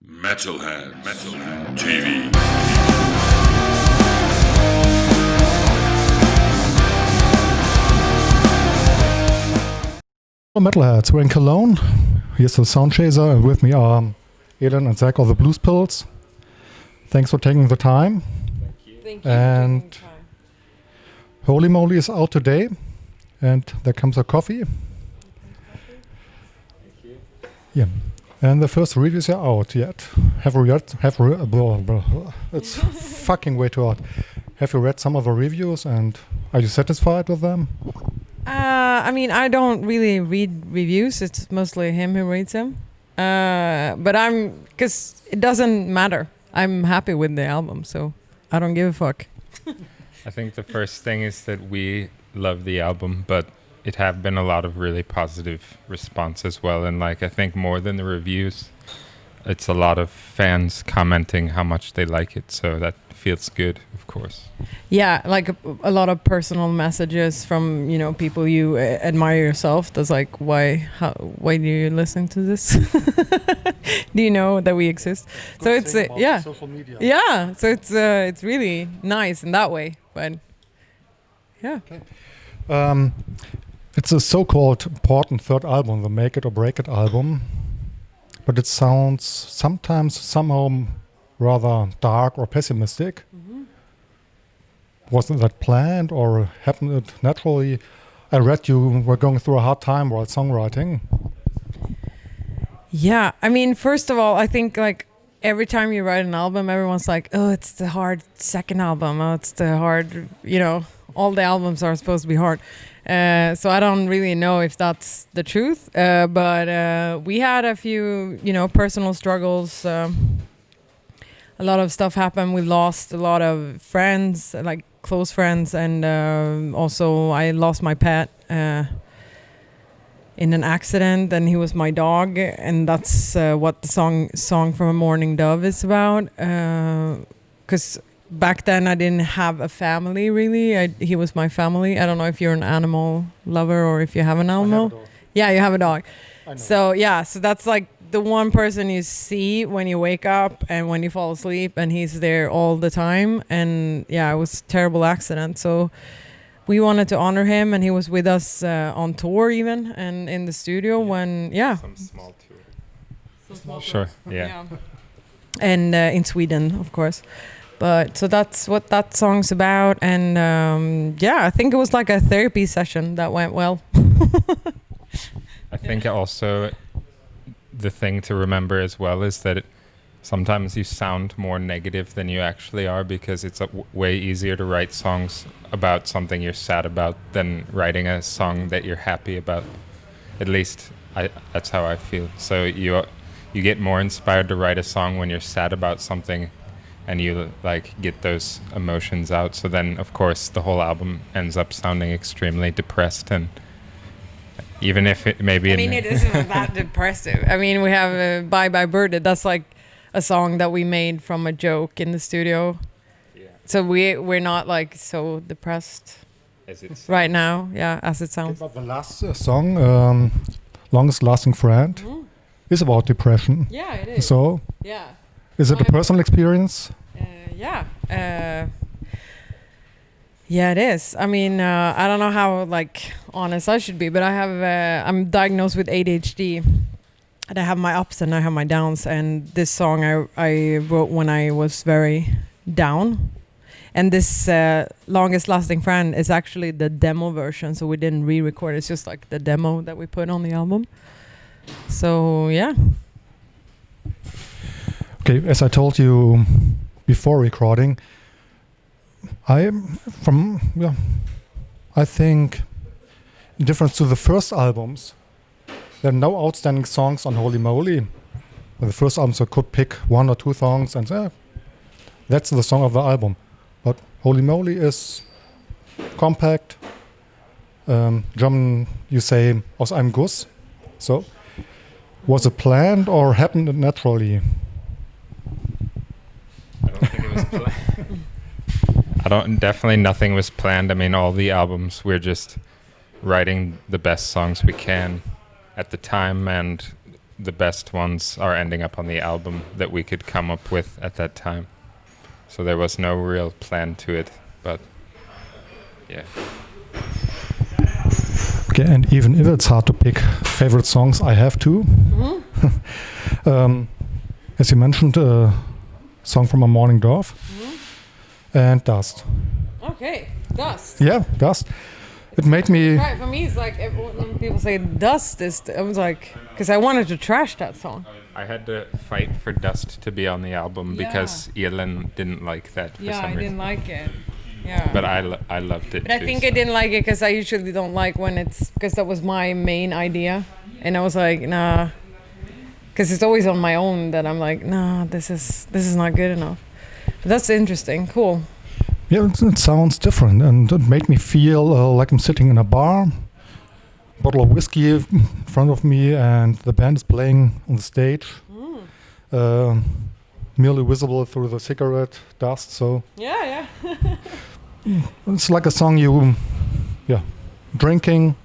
metal-heads.de. Hello, Metalheads. We're in Cologne. Here's the Sound Chaser, and with me are Elin and Zack of the Blues Pills. Thanks for taking the time. Thank you. And for taking the time. Holy Moly is out today, and there comes a coffee. Yeah, and the first reviews are out yet. It's fucking way too hard. Have you read some of the reviews, and are you satisfied with them? I mean, I don't really read reviews. It's mostly him who reads them. But because it doesn't matter. I'm happy with the album, so I don't give a fuck. I think the first thing is that we love the album, but it have been a lot of really positive response as well. And I think more than the reviews, it's a lot of fans commenting how much they like it. So that feels good, of course. Yeah, a lot of personal messages from people you admire yourself. That's why do you listen to this? Do you know that we exist? So it's social media. Yeah, so it's really nice in that way. But yeah. Okay. It's a so-called important third album, the Make It or Break It album, but it sounds somehow rather dark or pessimistic. Mm-hmm. Wasn't that planned or happened it naturally? I read you were going through a hard time while songwriting. Yeah, I mean, first of all, I think every time you write an album, everyone's like, oh, it's the hard second album. Oh, it's the hard, all the albums are supposed to be hard. So I don't really know if that's the truth. But we had a few, personal struggles. A lot of stuff happened. We lost a lot of friends, close friends. And also I lost my pet in an accident, and he was my dog. And that's what the song From a Morning Dove is about. Because back then I didn't have a family, really. He was my family. I don't know if you're an animal lover or if you have an animal. Yeah, you have a dog. So that's the one person you see when you wake up and when you fall asleep, and he's there all the time. And yeah, it was a terrible accident. So we wanted to honor him, and he was with us on tour even, and in the studio Some small tour. Sure, yeah. And in Sweden, of course. But so that's what that song's about. And I think it was like a therapy session that went well. I think also the thing to remember as well is that sometimes you sound more negative than you actually are, because it's way easier to write songs about something you're sad about than writing a song that you're happy about. At least that's how I feel. So you get more inspired to write a song when you're sad about something and you get those emotions out. So then, of course, the whole album ends up sounding extremely depressed, and even if it maybe... I mean, it isn't that depressive. I mean, we have Bye Bye Birdie. That's a song that we made from a joke in the studio. Yeah. So we're not so depressed right now, as it sounds. But the last song, Longest Lasting Friend, is about depression. Yeah, it is. So, yeah. Is it a personal experience? Yeah. Yeah, it is. I mean, I don't know how honest I should be, but I'm diagnosed with ADHD, and I have my ups and I have my downs. And this song I wrote when I was very down, and this Longest Lasting Friend is actually the demo version, so we didn't re-record. It's just the demo that we put on the album. So yeah. Okay, as I told you before recording, I think, in difference to the first albums, there are no outstanding songs on Holy Moly. The first albums I could pick one or two songs and say, that's the song of the album. But Holy Moly is compact. German, you say, aus einem Guss. So, was it planned or happened it naturally? I don't think it was planned. Definitely nothing was planned. I mean, all the albums, we're just writing the best songs we can at the time, and the best ones are ending up on the album that we could come up with at that time. So there was no real plan to it, but yeah. Okay, and even if it's hard to pick favorite songs, I have two. As you mentioned, a song from A Morning Dove and Dust. Okay, Dust. Yeah, Dust. It made me... Right, for me it's like when people say Dust, I was like, because I wanted to trash that song. I had to fight for Dust to be on the album because Elin didn't like that for some reason. I didn't like it. Yeah. But I loved it But I think I didn't like it because I usually don't like when it's, because that was my main idea. And I was like, nah. Because it's always on my own that I'm like, nah, this is not good enough. But that's interesting. Cool. Yeah, it sounds different, and it made me feel like I'm sitting in a bar, bottle of whiskey in front of me, and the band is playing on the stage, merely visible through the cigarette dust. So yeah. it's like a song you, drinking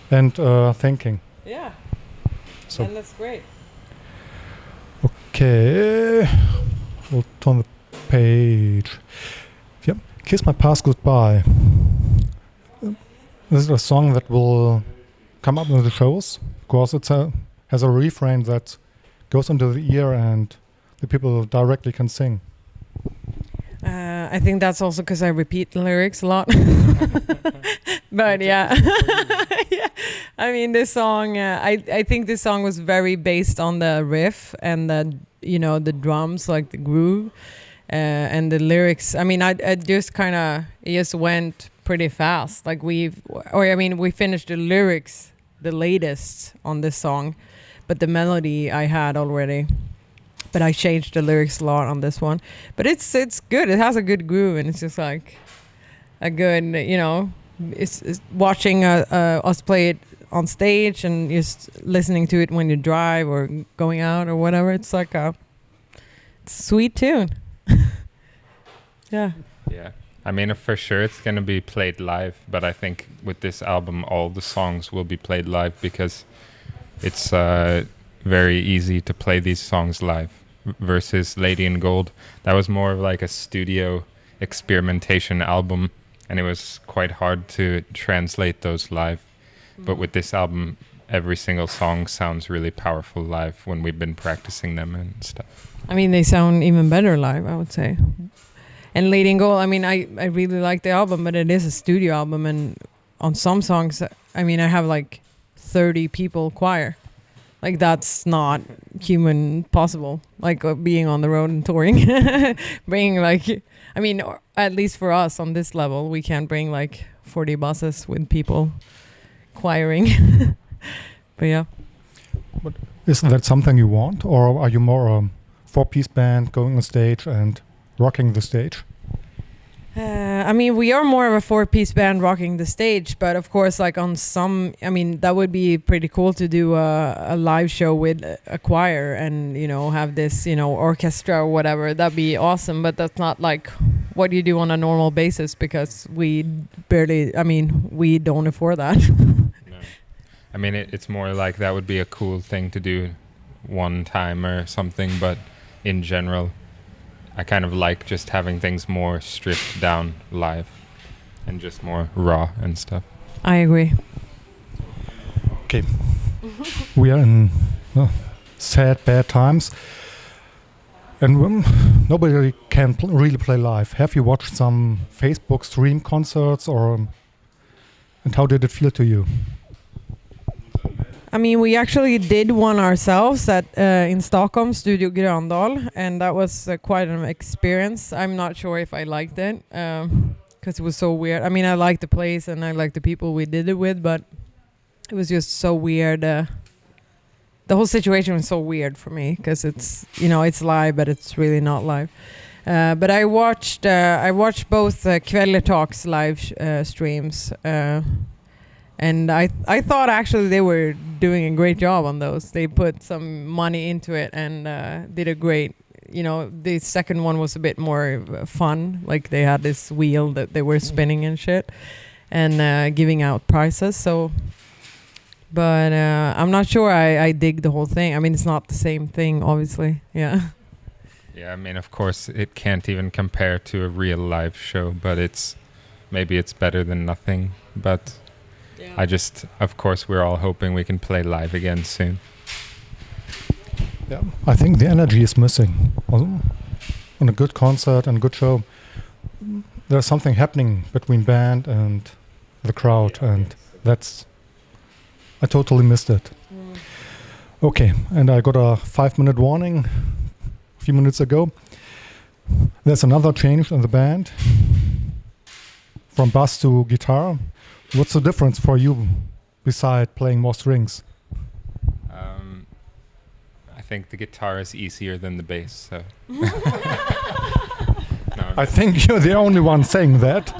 and thinking. Yeah. So And that's great. okay, we'll turn the page. Yep, Kiss My Past Goodbye. This is a song that will come up in the shows because it has a refrain that goes into the ear and the people directly can sing. I think that's also because I repeat the lyrics a lot. But yeah. Yeah. I mean, this song, I think this song was very based on the riff and the drums, like the groove. And the lyrics, I mean, I just kind of, it just went pretty fast. Like we finished the lyrics, the latest on this song, but the melody I had already. But I changed the lyrics a lot on this one. But it's good. It has a good groove, and it's just like a good, it's watching us play it on stage and just listening to it when you drive or going out or whatever. It's like a sweet tune. Yeah. I mean, for sure it's going to be played live, but I think with this album all the songs will be played live because it's very easy to play these songs live versus Lady in Gold. That was more of like a studio experimentation album, and it was quite hard to translate those live. But with this album, every single song sounds really powerful live when we've been practicing them and stuff. I mean, they sound even better live, I would say. And Lady in Gold, I mean, I really like the album, but it is a studio album. And on some songs, I mean, I have like 30 people choir. Like, that's not human possible. Like, being on the road and touring. Bringing like, I mean, at least for us on this level, we can't bring like 40 buses with people choiring. But yeah. But isn't that something you want? Or are you more a four-piece band going on stage and rocking the stage? I mean, we are more of a four-piece band rocking the stage, but of course, like on some, I mean, that would be pretty cool to do a live show with a choir and, have this, orchestra or whatever. That'd be awesome, but that's not like what you do on a normal basis because we don't afford that. No. I mean, it's more like that would be a cool thing to do one time or something, but in general, I kind of like just having things more stripped down live and just more raw and stuff. I agree. Okay. We are in sad, bad times. And nobody can really play live. Have you watched some Facebook stream concerts and how did it feel to you? I mean, we actually did one ourselves in Stockholm, Studio Gröndal, and that was quite an experience. I'm not sure if I liked it because it was so weird. I mean, I liked the place and I liked the people we did it with, but it was just so weird. The whole situation was so weird for me because it's live, but it's really not live. But I watched both Kveller Talks live streams. And I thought actually they were doing a great job on those. They put some money into it and did a great, the second one was a bit more fun. Like they had this wheel that they were spinning and shit and giving out prizes. So But I'm not sure I dig the whole thing. I mean, it's not the same thing, obviously. Yeah. Yeah, I mean, of course, it can't even compare to a real live show, but maybe it's better than nothing. But Yeah. of course, we're all hoping we can play live again soon. Yeah, I think the energy is missing. On a good concert and good show, there's something happening between band and the crowd, and I totally missed it. Okay, and I got a 5-minute warning a few minutes ago. There's another change in the band from bass to guitar. What's the difference for you beside playing more strings? I think the guitar is easier than the bass, so. No, I think you're the only one saying that.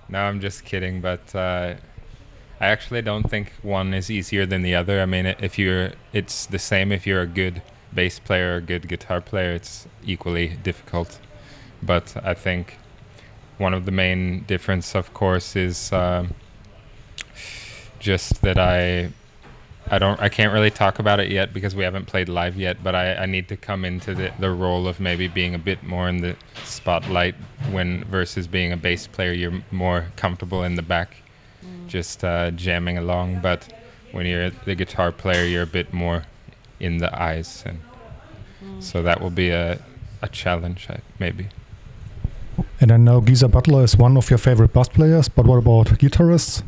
no, I'm just kidding, but I actually don't think one is easier than the other. I mean, it's the same if you're a good bass player or a good guitar player, it's equally difficult. But I think one of the main difference, of course, is just that I can't really talk about it yet because we haven't played live yet, but I need to come into the role of maybe being a bit more in the spotlight versus being a bass player. You're more comfortable in the back, just jamming along. But when you're the guitar player, you're a bit more in the eyes. And so that will be a challenge, maybe. And I know Geezer Butler is one of your favorite bass players, but what about guitarists?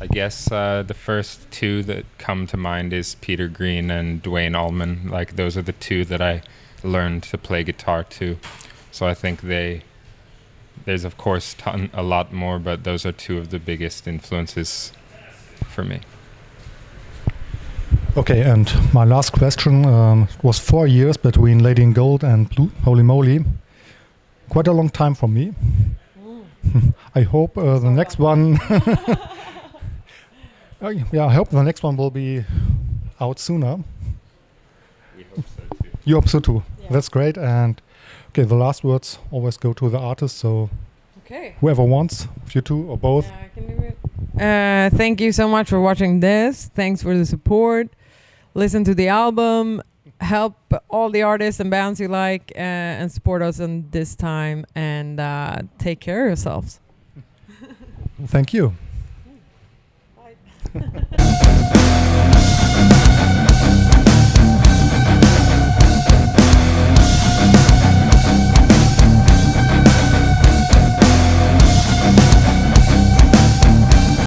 I guess the first two that come to mind is Peter Green and Dwayne Allman. Like, those are the two that I learned to play guitar to. So I think there's of course a lot more, but those are two of the biggest influences for me. Okay, and my last question was 4 years between Lady in Gold and Holy Moly. Quite a long time for me. I hope the next one... I hope the next one will be out sooner. We hope so too. You hope so too. Yeah. That's great. And okay, the last words always go to the artist. So Okay. whoever wants, if you two or both. Yeah, I can do it. Thank you so much for watching this. Thanks for the support. Listen to the album. Help all the artists and bands you like and support us in this time. And take care of yourselves. Thank you. Bye.